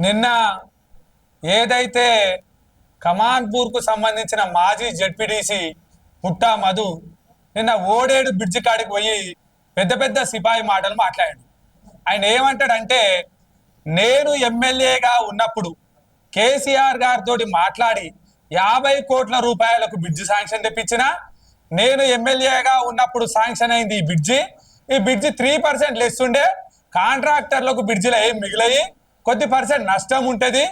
నిన్న ఏదైతే కమాన్పూర్కు సంబంధించిన మాజీ జెడ్పీటీసీ పుట్టా మధు నిన్న ఓడేడు బ్రిడ్జి కాడికి పోయి పెద్ద పెద్ద సిపాయి మాటలు మాట్లాడాడు. ఆయన ఏమంటాడంటే, నేను ఎమ్మెల్యేగా ఉన్నప్పుడు కేసీఆర్ గారితో మాట్లాడి 50 కోట్ల రూపాయలకు బ్రిడ్జి శాంక్షన్ తెప్పించిన, నేను ఎమ్మెల్యేగా ఉన్నప్పుడు శాంక్షన్ అయింది ఈ బ్రిడ్జి 3% లెస్ ఉండే, కాంట్రాక్టర్లకు బ్రిడ్జిలో ఏం మిగిలాయి, కొద్ది పర్సెంట్ నష్టం ఉంటుంది,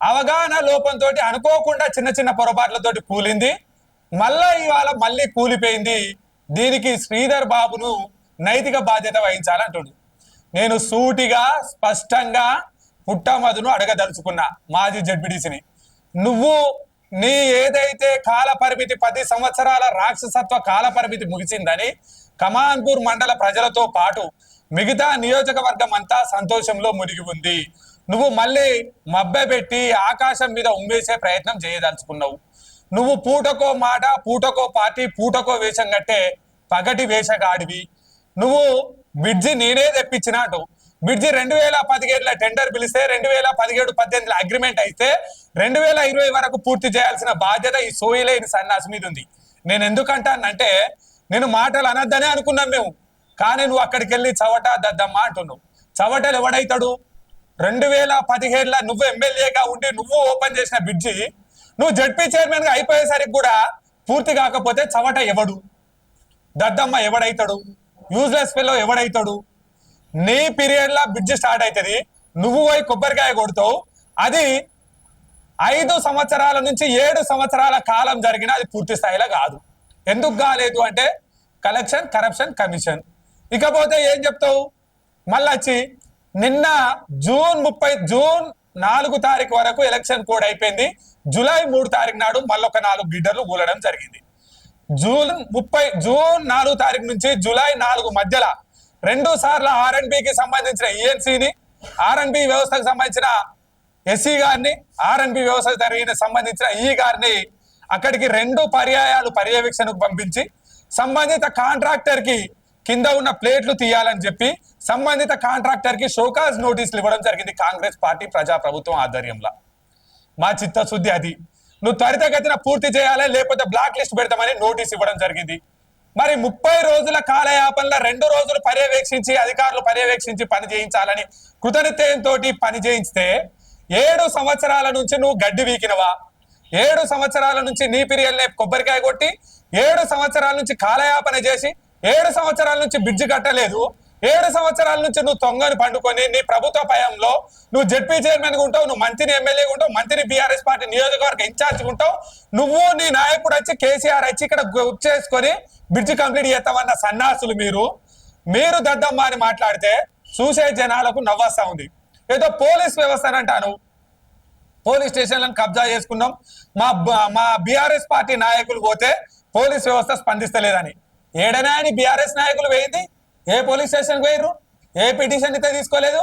అవగాహన లోపంతో అనుకోకుండా చిన్న చిన్న పొరపాట్లతోటి కూలింది, ఇవాళ మళ్ళీ కూలిపోయింది, దీనికి శ్రీధర్ బాబును నైతిక బాధ్యత వహించాలంటుడు. నేను సూటిగా స్పష్టంగా పుట్టమధును అడగదలుచుకున్నా, మాజీ జడ్పీటీసీని, నువ్వు నీ ఏదైతే కాల పరిమితి 10 సంవత్సరాల రాక్షసత్వ కాల పరిమితి ముగిసిందని కమాన్పూర్ మండల ప్రజలతో పాటు మిగతా నియోజకవర్గం అంతా సంతోషంలో మునిగి ఉంది. నువ్వు మళ్ళీ మబ్బెపెట్టి ఆకాశం మీద ఉమ్మేసే ప్రయత్నం చేయదలుచుకున్నావు. నువ్వు పూటకో మాట, పూటకో పార్టీ, పూటకో వేషం కట్టే పగటి వేషగాడివి. నువ్వు బ్రిడ్జి నేనే తెప్పించినట్టు, బ్రిడ్జి 2017 టెండర్ పిలిస్తే 2017-18 అగ్రిమెంట్ అయితే 2020 వరకు పూర్తి చేయాల్సిన బాధ్యత ఈ సోయిలేని సన్నాసి మీద ఉంది. నేను ఎందుకంటానంటే, నేను మాటలు అనద్దనే అనుకున్నాం మేము, కానీ నువ్వు అక్కడికి వెళ్ళి చవట దద్దమ్మ అంటున్నావు. చవటలు ఎవడైతాడు? 2017 నువ్వు ఎమ్మెల్యేగా ఉండి నువ్వు ఓపెన్ చేసిన బ్రిడ్జి నువ్వు జడ్పీ చైర్మన్ గా అయిపోయేసరికి కూడా పూర్తి కాకపోతే చవట ఎవడు? దద్దమ్మ ఎవడైతాడు? Useless fellow ఎవడైతాడు? నీ పీరియడ్ లా బ్రిడ్జ్ స్టార్ట్ అవుతుంది, నువ్వు పోయి కొబ్బరికాయ కొడతావు, అది 5 సంవత్సరాల నుంచి 7 సంవత్సరాల కాలం జరిగినా అది పూర్తి స్థాయిలో కాదు. ఎందుకు కాలేదు అంటే కలెక్షన్ కరప్షన్ కమిషన్. ఇకపోతే ఏం చెప్తావు? మళ్ళొచ్చి నిన్న జూన్ 4 తారీఖు వరకు ఎలక్షన్ కోడ్ అయిపోయింది, జూలై 3 తారీఖు నాడు మళ్ళొక 4 గిడ్డర్లు కూలడం జరిగింది. జూన్ 4 తారీఖు నుంచి జూలై 4 మధ్యలో 2 సార్లు ఆర్ఎన్బికి సంబంధించిన ఈఎన్సీని, ఆర్ఎన్బి వ్యవస్థకు సంబంధించిన ఎస్సీ గారిని, ఆర్ఎన్బి వ్యవస్థకు సంబంధించిన ఈ గారిని అక్కడికి 2 పర్యాయాలు పర్యవేక్షణకు పంపించి సంబంధిత కాంట్రాక్టర్ కి కింద ఉన్న ప్లేట్లు తీయాలని చెప్పి సంబంధిత కాంట్రాక్టర్ కి షోకాజ్ నోటీసులు ఇవ్వడం జరిగింది కాంగ్రెస్ పార్టీ ప్రజాప్రభుత్వం ఆధ్వర్యంలో. మా చిత్తశుద్ధి అది. నువ్వు త్వరితగతిన పూర్తి చేయాలి, లేకపోతే బ్లాక్ లిస్ట్ పెడతామని నోటీస్ ఇవ్వడం జరిగింది. మరి 30 రోజుల కాలయాపనలో 2 రోజులు పర్యవేక్షించి అధికారులు పర్యవేక్షించి పని చేయించాలని కృతనిశ్చయంతో పని చేయిస్తే 7 సంవత్సరాల నుంచి నువ్వు గడ్డి వీకినవా? 7 సంవత్సరాల నుంచి నీ పిరియల్నే కొబ్బరికాయ కొట్టి 7 సంవత్సరాల నుంచి కాలయాపన చేసి 7 సంవత్సరాల నుంచి బ్రిడ్జి కట్టలేదు. 7 సంవత్సరాల నుంచి నువ్వు తొంగని పండుకొని నీ ప్రభుత్వ భయంలో నువ్వు జడ్పీ చైర్మన్ గా ఉంటావు, నువ్వు మంత్రిని ఎమ్మెల్యేగా ఉంటావు, మంత్రిని బీఆర్ఎస్ పార్టీ నియోజకవర్గ ఇన్ఛార్జ్ ఉంటావు, నువ్వు నీ నాయకుడు వచ్చి కేసీఆర్ వచ్చి ఇక్కడ గుర్తు చేసుకొని బ్రిడ్జి కంప్లీట్ చేస్తామన్న సన్నాసులు మీరు దద్దమ్మ అని మాట్లాడితే చూసే జనాలకు నవ్వస్తా ఉంది. ఏదో పోలీస్ వ్యవస్థ అంటాను, పోలీస్ స్టేషన్లను కబ్జా చేసుకున్నాం, మా బీఆర్ఎస్ పార్టీ నాయకులు పోతే పోలీస్ వ్యవస్థ స్పందిస్తలేదని. ఏడనా అని బీఆర్ఎస్ నాయకులు వేయింది, ఏ పోలీస్ స్టేషన్కి పోయిర్రు, ఏ పిటిషన్ అయితే తీసుకోలేదు.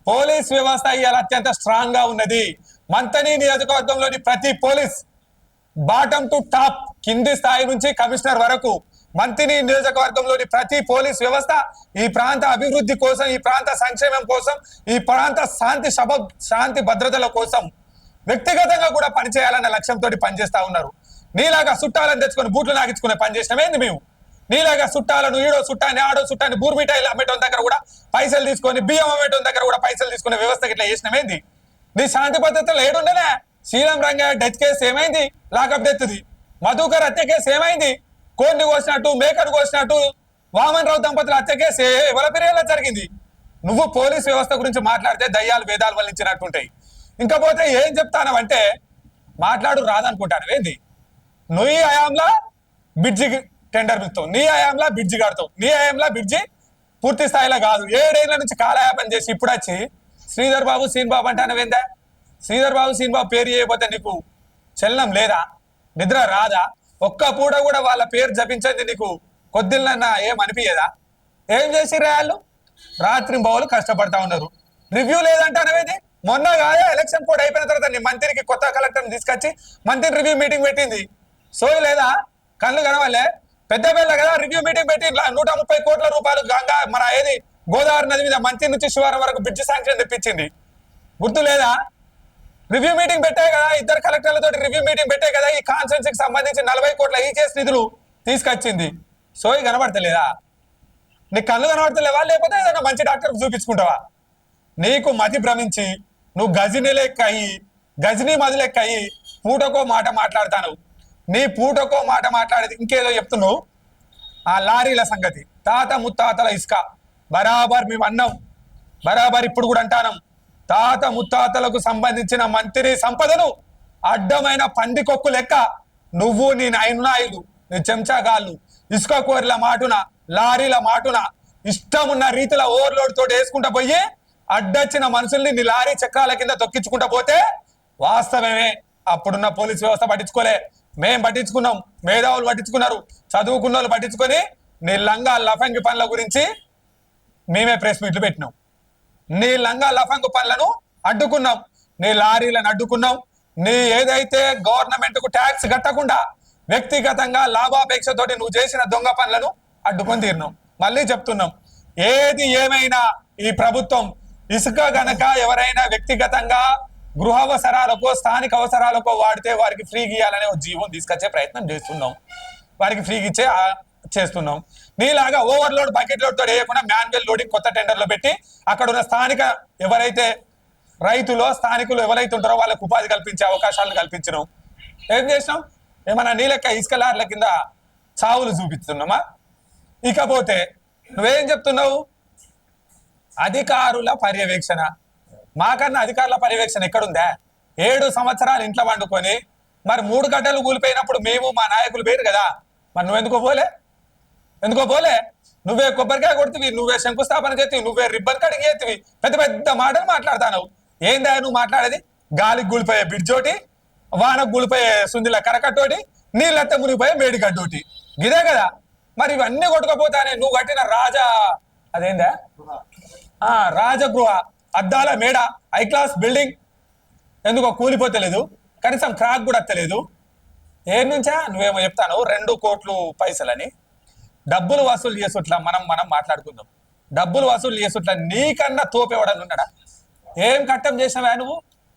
పోలీస్ వ్యవస్థ ఇవాళ అత్యంత స్ట్రాంగ్ గా ఉన్నది. మంతని నియోజకవర్గంలోని ప్రతి పోలీస్ బాటమ్ టు టాప్, కింది స్థాయి నుంచి కమిషనర్ వరకు మంత్రి నియోజకవర్గంలోని ప్రతి పోలీస్ వ్యవస్థ ఈ ప్రాంత అభివృద్ధి కోసం, ఈ ప్రాంత సంక్షేమం కోసం, ఈ ప్రాంత శాంతి భద్రతల కోసం వ్యక్తిగతంగా కూడా పనిచేయాలన్న లక్ష్యంతో పనిచేస్తా ఉన్నారు. నీలాగా చుట్టాలను తెచ్చుకొని బూట్లు నాగించుకునే పని చేసినమేంది మేము? నీలాగా చుట్టాలను ఈడో చుట్టాన్ని ఆడో చుట్టాన్ని బూర్మిఠాయిలు అమ్మేటోని దగ్గర కూడా పైసలు తీసుకొని, బియ్యం అమ్మేటోని దగ్గర కూడా పైసలు తీసుకునే వ్యవస్థకి ఇట్లా చేసినమేంది? నీ శాంతి భద్రతలు ఏడుండేనే? శ్రీరామ్ రంగా డెత్ కేసు ఏమైంది? లాకప్ డెత్ది. మధుకర్ హత్య కేసు ఏమైంది? కోడిని కోసినట్టు, మేకను కోసినట్టు వామన్ రావు దంపతుల హత్య కేసు ఎవరి పీరియడ్లో జరిగింది? నువ్వు పోలీస్ వ్యవస్థ గురించి మాట్లాడితే దయ్యాలు వేదాలు వల్లించినట్టుంటాయి. ఇంకా పోతే ఏం చెప్తానవంటే మాట్లాడు రాదనుకుంటాను ఏంది? నువ్వు ఈ హయాంలా బ్రిడ్జి టెండర్ పిలుస్తావు, నీ హయాంలా బ్రిడ్జి కడతావు, నీ హయాంలా బ్రిడ్జి పూర్తి స్థాయిలో కాదు. 7 ఏళ్ల నుంచి కాలయాపన చేసి ఇప్పుడు వచ్చి శ్రీధర్ బాబు సీన్ బాబు అంటానవేందా? శ్రీధర్ బాబు సీన్ బాబు పేరు చేయకపోతే నీకు చలనం లేదా? నిద్ర రాదా? ఒక్క పూట కూడా వాళ్ళ పేరు జపించేది నీకు కొద్దిలన్నా ఏం అనిపించదా? ఏం చేసిర్రా వాళ్ళు? రాత్రి బావులు కష్టపడతా ఉన్నారు. రివ్యూ లేదంటానవేది? మొన్న కాదా ఎలక్షన్ కోడ్ అయిపోయిన తర్వాత నీ మంత్రికి కొత్త కలెక్టర్ని తీసుకొచ్చి మంత్రి రివ్యూ మీటింగ్ పెట్టింది. సోయి లేదా? కళ్ళు కనవాలే? పెద్ద పిల్ల కదా రివ్యూ మీటింగ్ పెట్టి 130 కోట్ల రూపాయలు గంగా మన గోదావరి నది మీద మంత్రి నుంచి శివారం వరకు బ్రిడ్జి శాంక్షన్ తెప్పించింది. గుర్తు లేదా? రివ్యూ మీటింగ్ పెట్టే కదా, ఇద్దరు కలెక్టర్లతో రివ్యూ మీటింగ్ పెట్టే కదా ఈ కాన్స్టిట్యూన్సీ కి సంబంధించి 40 కోట్ల ఈచేస్ నిధులు తీసుకొచ్చింది. సోయి కనబడతలేదా? నీకు కళ్ళు కనబడతలేవా? లేకపోతే ఏదైనా మంచి డాక్టర్ చూపించుకుంటావా? నీకు మతి భ్రమించి నువ్వు గజని లెక్క అయ్యి, గజనీ మది లెక్క అయ్యి పూటకో మాట మాట్లాడతాను. నీ పూటకో మాట మాట్లాడేది ఇంకేదో చెప్తున్నావు. ఆ లారీల సంగతి, తాత ముత్తాతల ఇసుక బరాబర్ మేము అన్నాం, బరాబర్ ఇప్పుడు కూడా అంటాను. తాత ముత్తాతలకు సంబంధించిన మంత్రి సంపదను అడ్డమైన పందికొక్కు లెక్క నువ్వు, నీ నైనాయిలు, నీ చెంచాగాళ్ళు ఇసుక కోరిల మాటున, లారీల మాటున ఇష్టం ఉన్న రీతిలో ఓవర్లోడ్ తోటి వేసుకుంటా పోయి అడ్డొచ్చిన మనుషుల్ని నీ లారీ చక్రాల కింద తొక్కించుకుంటా పోతే వాస్తవమే. అప్పుడున్న పోలీస్ వ్యవస్థ పట్టించుకోలే, మేం పట్టించుకున్నాం, మేధావులు పట్టించుకున్నారు, చదువుకున్న వాళ్ళు పట్టించుకొని నీ లంగా లఫంగి పనుల గురించి మేమే ప్రెస్ మీట్లు పెట్టినాం. నీ లంగా లఫంగు పనులను అడ్డుకున్నాం, నీ లారీలను అడ్డుకున్నాం, నీ ఏదైతే గవర్నమెంట్ కు ట్యాక్స్ కట్టకుండా వ్యక్తిగతంగా లాభాపేక్షతోటి నువ్వు చేసిన దొంగ పనులను అడ్డుకొని తీరినాం. మళ్ళీ చెప్తున్నాం, ఏది ఏమైనా ఈ ప్రభుత్వం ఇసుక గనక ఎవరైనా వ్యక్తిగతంగా గృహ అవసరాలకో స్థానిక అవసరాలకో వాడితే వారికి ఫ్రీ గీయాలనే ఒక జీవో తీసుకొచ్చే ప్రయత్నం చేస్తున్నాం, వారికి ఫ్రీ ఇచ్చే చేస్తున్నాం. నీలాగా ఓవర్లోడ్ బకెట్ లోడ్ తో వేయకుండా మాన్యువల్ లోడింగ్ కొత్త టెండర్లో పెట్టి అక్కడ ఉన్న స్థానిక ఎవరైతే రైతులో స్థానికులు ఎవరైతే ఉంటారో వాళ్ళకు ఉపాధి కల్పించే అవకాశాలను కల్పించినాం. ఏం చేసినాం? ఏమన్నా నీ లెక్క ఇసుక లార్ల కింద చావులు చూపిస్తున్నామా? ఇకపోతే నువ్వేం చెప్తున్నావు? అధికారుల పర్యవేక్షణ. మాకన్నా అధికారుల పర్యవేక్షణ ఎక్కడుందా? 7 సంవత్సరాలు ఇంట్లో వండుకొని మరి 3 గంటలు కూలిపోయినప్పుడు మేము మా నాయకులు పేరు కదా, మరి నువ్వెందుకో పోలే? ఎందుకో పోలే? నువ్వే కొబ్బరికాయ కొడుతుంది, నువ్వే శంకుస్థాపన చేతివి, నువ్వే రిబ్బన్ కటింగ్ చేతివి, పెద్ద పెద్ద మాటలు మాట్లాడతావు. ఏందా నువ్వు మాట్లాడేది? గాలికి కూలిపోయే బిడ్జోటి, వానకు కూలిపోయే సుందిల కరకట్టోటి, నీళ్ళంతా మునిగిపోయే మేడిగడ్డోటి, ఇదే కదా. మరి ఇవన్నీ కొట్టుకపోతానే నువ్వు కట్టిన అదేందా రాజగృహ అద్దాల మేడ హై క్లాస్ బిల్డింగ్ ఎందుకో కూలిపోతలేదు, కనీసం క్రాక్ కూడా వస్తలేదు. ఏ నుంచా నువ్వేమో చెప్తాను 2 కోట్లు పైసలని డబ్బులు వసూలు చేసుట్లా మనం మాట్లాడుకుందాం. డబ్బులు వసూలు చేసుట్లా నీకన్నా తోపేవడని ఉన్నాడా? ఏం కట్టం చేసినావా నువ్వు?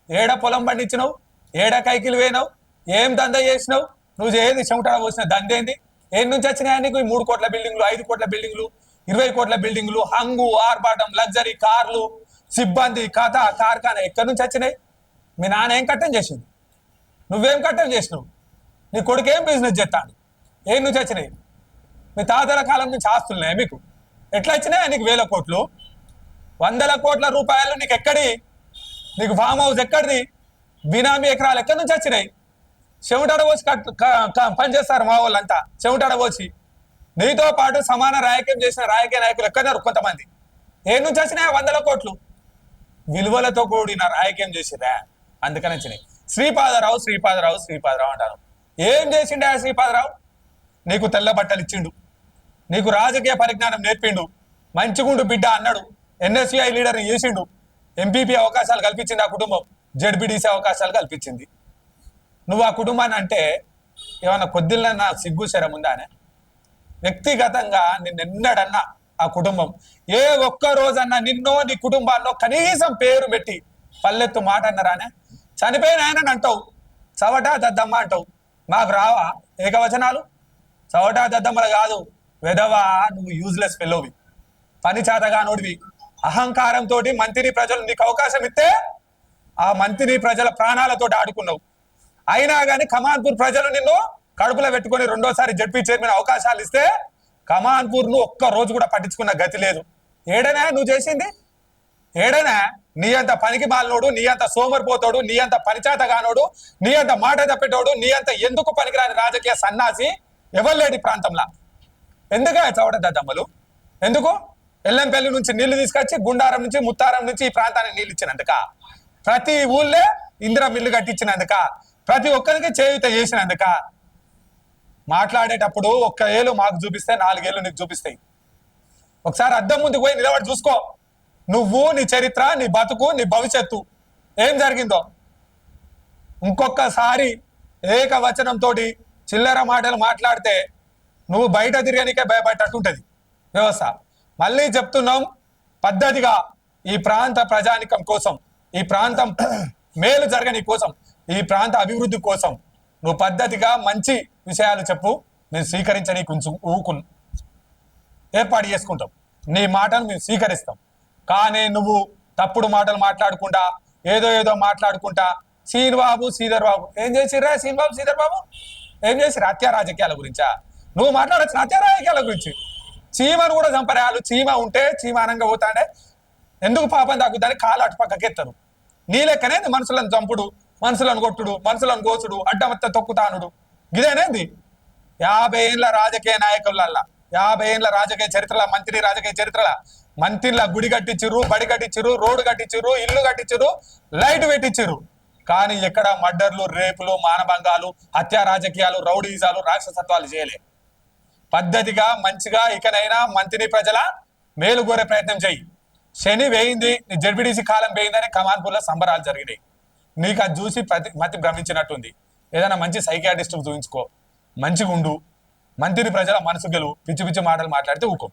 ఏడ పొలం పండించినావు, ఏడ కైకిలు వేయినావు, ఏం దంద చేసినావు? నువ్వు ఏది చెమటాడ పోసిన దందేంది? ఏం నుంచి వచ్చినాయా నీకు 3 కోట్ల బిల్డింగ్లు, 5 కోట్ల బిల్డింగ్లు, 20 కోట్ల బిల్డింగ్లు, హంగు ఆర్భాటం లగ్జరీ కార్లు, సిబ్బంది కథ కార్ఖానా ఎక్కడి నుంచి వచ్చినాయి? మీ నాన్న ఏం కట్టం చేసింది? నువ్వేం కట్టం చేసినావు? నీ కొడుకు ఏం బిజినెస్ చేస్తాడు? ఏం నుంచి వచ్చినాయి? మీ తాతల కాలం నుంచి ఆస్తున్నాయి మీకు? ఎట్లా వచ్చినాయి నీకు 1000 కోట్లు, 100 కోట్ల రూపాయలు? నీకు ఎక్కడి? నీకు ఫామ్ హౌస్ ఎక్కడిది? బినామీ ఎకరాలు ఎక్కడి నుంచి వచ్చినాయి? చెమటాడ పోసి పనిచేస్తారు మా వాళ్ళంతా, చెమటాడ పోసి. నీతో పాటు సమాన రాజకీయం చేసిన రాజకీయ నాయకులు ఎక్కడారు కొంతమంది. ఏ నుంచి వచ్చినాయి 100 కోట్లు? విలువలతో కూడిన రాజకీయం చేసిరా, అందుకని వచ్చినాయి. శ్రీపాదరావు అంటారు. ఏం చేసిండే ఆ శ్రీపాదరావు? నీకు తెల్ల బట్టలు ఇచ్చిండు, నీకు రాజకీయ పరిజ్ఞానం నేర్పిండు, మంచిగుండు బిడ్డ అన్నాడు, ఎన్ఎస్యుఐ లీడర్ని చేసిండు, ఎంపీపీ అవకాశాలు కల్పించింది ఆ కుటుంబం, జెడ్పీటీసీ అవకాశాలు కల్పించింది. నువ్వు ఆ కుటుంబాన్ని అంటే ఏమన్నా కొద్దిలన్నా సిగ్గు శరం ఉందానే? వ్యక్తిగతంగా నిన్నెన్నడన్నా ఆ కుటుంబం ఏ ఒక్క రోజన్నా నిన్నో నీ కుటుంబాల్లో కనీసం పేరు పెట్టి పల్లెత్తు మాట అన్నరానే? చనిపోయిన ఆయనని అంటావు, చవటా దద్దమ్మ అంటావు. మాకు రావా ఏకవచనాలు? చవటా దద్దమ్మలు కాదు వెదవా, నువ్వు యూజ్లెస్ ఫెలోవి, పని చేతగా నోడివి. అహంకారంతో మంత్రి ప్రజలు నీకు అవకాశం ఇస్తే ఆ మంత్రి ప్రజల ప్రాణాలతో ఆడుకున్నావు. అయినా కానీ కమాన్పూర్ ప్రజలు నిన్ను కడుపులో పెట్టుకొని 2వ సారి జడ్పీ చైర్మన్ అవకాశాలు ఇస్తే కమాన్పూర్ ను ఒక్క రోజు కూడా పట్టించుకున్న గతి లేదు. ఏడనా నువ్వు చేసింది? ఏడనా? నీ అంత పనికి మాలినోడు, నీ అంత సోమరిపోతాడు, నీ అంత పనిచేతగానోడు, నీ అంత మాట తప్పేటోడు, నీ అంత ఎందుకు పనికిరాని రాజకీయ సన్నాసి ఎవరు ప్రాంతంలో? ఎందుకు చవట దద్దమ్మలు? ఎందుకు? ఎల్లంపల్లి నుంచి నీళ్లు తీసుకొచ్చి గుండారం నుంచి ముత్తారం నుంచి ఈ ప్రాంతానికి నీళ్ళు ఇచ్చినందుక, ప్రతి ఊళ్ళే ఇందిరా మిల్లు కట్టించినందుక, ప్రతి ఒక్కరికి చేయూత చేసినందుక. మాట్లాడేటప్పుడు 1 ఏళ్ళు మాకు చూపిస్తే 4 ఏళ్ళు నీకు చూపిస్తాయి. ఒకసారి అద్దం ముందుకు పోయి నిలబడి చూసుకో, నువ్వు, నీ చరిత్ర, నీ బతుకు, నీ భవిష్యత్తు ఏం జరిగిందో. ఇంకొకసారి ఏకవచనంతో చిల్లర మాటలు మాట్లాడితే నువ్వు బయట తిరగనికే భయపడేటట్టుంటది వ్యవస్థ. మళ్ళీ చెప్తున్నాం, పద్ధతిగా ఈ ప్రాంత ప్రజానికం కోసం, ఈ ప్రాంతం మేలు జరగని కోసం, ఈ ప్రాంత అభివృద్ధి కోసం నువ్వు పద్ధతిగా మంచి విషయాలు చెప్పు, మేము స్వీకరించని కొంచెం ఏర్పాటు చేసుకుంటాం, నీ మాటలు మేము స్వీకరిస్తాం. కానీ నువ్వు తప్పుడు మాటలు మాట్లాడుకుంటా, ఏదో మాట్లాడుకుంటా, శ్రీనిబాబు శ్రీధర్ బాబు ఏం చేసిర్రా? శ్రీనిబాబు శ్రీధర్ బాబు ఏం చేసిర్రు? హత్యా రాజకీయాల గురించా నువ్వు మాట్లాడచ్చు? హత్యా రాజకీయాల గురించి చీమను కూడా చంపరాలు. చీమ ఉంటే చీమానంగా పోతాండే ఎందుకు పాపం తగ్గుద్దని కాలు అటు పక్కకెత్తరు. నీ లెక్కనే మనుషులను చంపుడు, మనుషులను కొట్టుడు, మనుషులను కోసుడు, అడ్డమత్త తొక్కుతానుడు, ఇదేనేది 50 ఏళ్ళ రాజకీయ నాయకులల్లా, 50 ఏళ్ళ రాజకీయ చరిత్రల, మంత్రి రాజకీయ చరిత్రల మంత్రిల గుడి కట్టించిర్రు, బడి కట్టించిర్రు, రోడ్డు కట్టించిర్రు, ఇల్లు కట్టించిర్రు, లైట్ పెట్టించిర్రు. కానీ ఎక్కడ మర్డర్లు, రేపులు, మానభంగాలు, హత్యా రాజకీయాలు, రౌడీజాలు, రాక్షసత్వాలు చేయలే. పద్ధతిగా మంచిగా ఇకనైనా మంత్రి ప్రజల మేలు కోరే ప్రయత్నం చెయ్యి. శని వేయింది, జడ్పీటీసీ కాలం వేయిందని కమాన్పూర్లో సంబరాలు జరిగినాయి. నీకు అది చూసి మతి భ్రమించినట్టుంది. ఏదైనా మంచి సైకియాట్రిస్ట్ చూపించుకో, మంచిగా ఉండు, మంత్రి ప్రజల మనసు గెలువు. పిచ్చి పిచ్చి మాటలు మాట్లాడితే ఊకో.